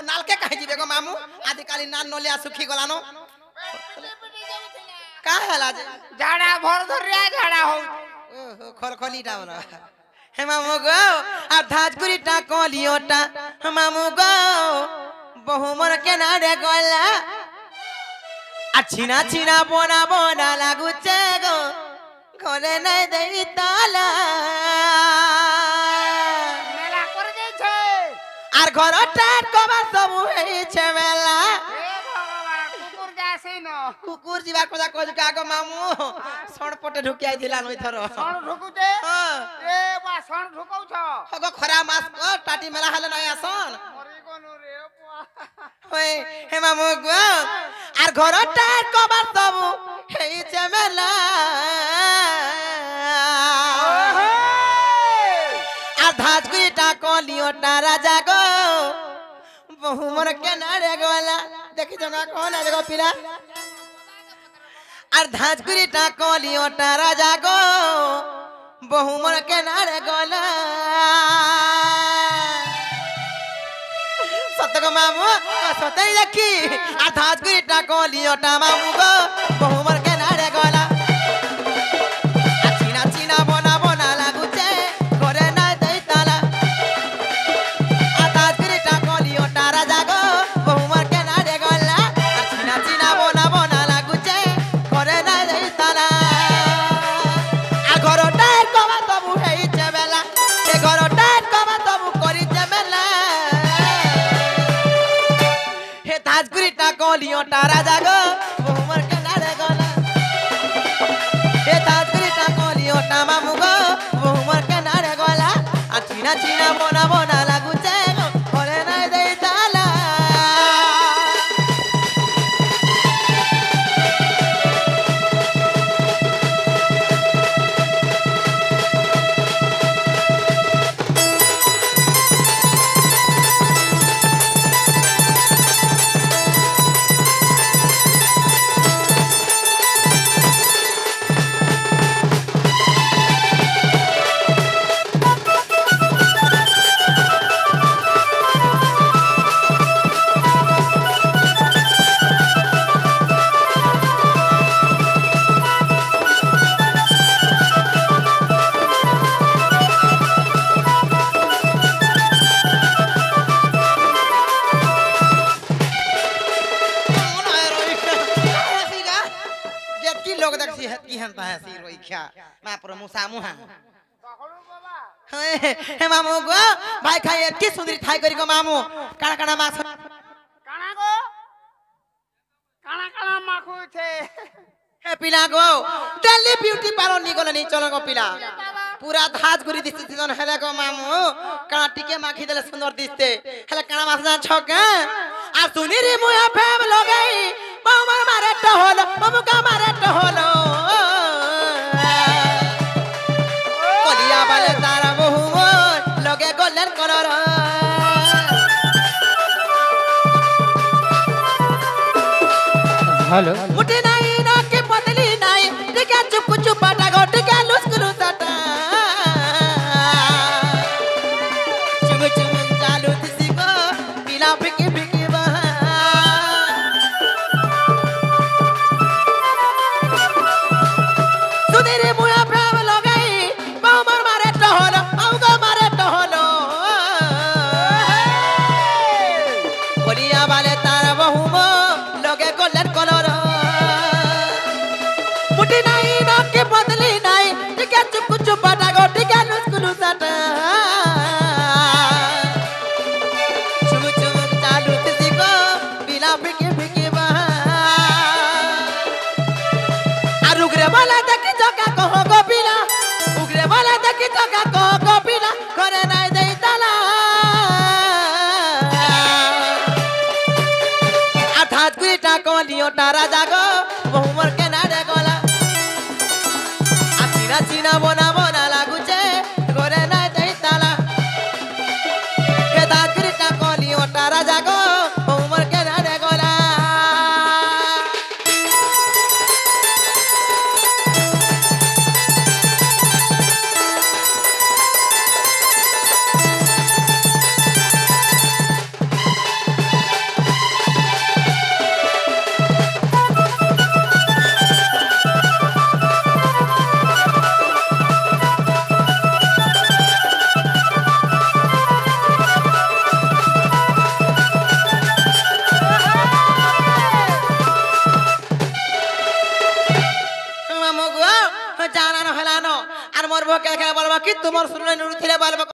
नालके कहि जिबे गो मामू आदि काली नान नलिया सुखी गलानो का हला जे झाड़ा भर धरिया झाड़ा हो ओहो खलखली डावला हे मामू गो आ धाजगुरी टा कलियोटा मामू गो बहुमर के नाडे गला आ छिना छिना बोना बोना लागुचे गो घरे नै देई ताला मेला कर दे छे আর ঘরটা কবার সবু হইছে মেলা हे भगवान कुकुर जासे न কুকুর জিবার কথা কইছ কাগো মামু সড়পটে ঢুকিয়াই দিলান ওই থর सण ढुकुते হ্যাঁ ए बा सण ढुकौ छ হগো খরা মাস কো টাটি মেলা হলে নয় আসন मरि गनु रे बुआ ওই হে মামু গো আর ঘরটা কবার সবু হইছে মেলা আর ধাজগুইটা কলিওটা রাজা গো বহুমর কেনারে গলা দেখি জনা কোন আছে গো পিলা আর ধাজগুইটা কলিওটা রাজা গো বহুমর কেনারে গলা সত গো মামু সতই দেখি আর ধাজগুইটা কলিওটা মামু গো বহুমর কেনারে গলা আর চিনা চিনা বনা বনা লাগুছে ঘরে না দেই তালা আর ধাজগুইটা কলিওটা রাজা গো বহুমর কেনারে গলা আর চিনা চিনা বনা বনা লাগুছে ঘরে না দেই তালা আর ঘরটার কবা তবু হইছে বেলা এ ঘরটার কবা তবু করিছে বেলা হে ধাজগুইটা কলিওটা রাজা গো বহুমর কেনারে গলা হে ধাজগুইটা কলিওটা মামু গো বহুমর কেনারে গলা আর চিনা চিনা বনা বনা লাগুছে গো ঘরে নাই দেই তালা जेतकी लोग देखसी हेतकी हनता है सी रोइखा मा पर मुसा मुहा पकड़ू बाबा हे मामू गो भाई खाई एतकी सुंदरी थाई करी गो मामू काना काना मास काना गो काना माखु छे हे पिला गो दिल्ली ब्यूटी पार्लर नी गलो नी चलो गो पिला पूरा धाज गुरी दिसते सीजन हेले गो मामू काना टिके माखी देले सुंदर दिसते हेले काना मास ना छके आ सुनी रे मुया फेम लगई मामर मारे टहलो मामू का मारे टहलो कलिया वाले तारा बहु लगे गोल्डन कलर हेलो मुठी नहीं ना के पतली नहीं टिका चुप चुप बाटा गो टिका लुस्कुलु सटा चुम चुम चालू दिसी को पीला फिकी फिकी बहा सुधीरे मुया प्रेम लगाई बामर मारे टहलो आउगा मारे टहलो कोलिया वाले तारा बहु लगे गोल्डन कलर मुठी नहीं ना के बदली नहीं टिका चुप चुप बाटा गो टिका लुस्कुलु सटा चुम चुम चालू दिसी को पीला फिकी फिकी बहा আর উগরে বলা দেখি জকা কহ গোপিলা উগরে বলা দেখি জকা কহ গোপিলা ঘরে নাই দেই তালা আর ধাজগুইটা কলিওটা রাজা গো বহুমর কেনারে গলা আর চিনা চিনা বনা বনা লাগুছে ঘরে নাই দেই তালা হে ধাজগুইটা কলিওটা রাজা গো বহুমর কেনারে গলা আর মোর বউকে দেখে বলবো কি তোমার শুনলে নুড়ু ছিলে বলবো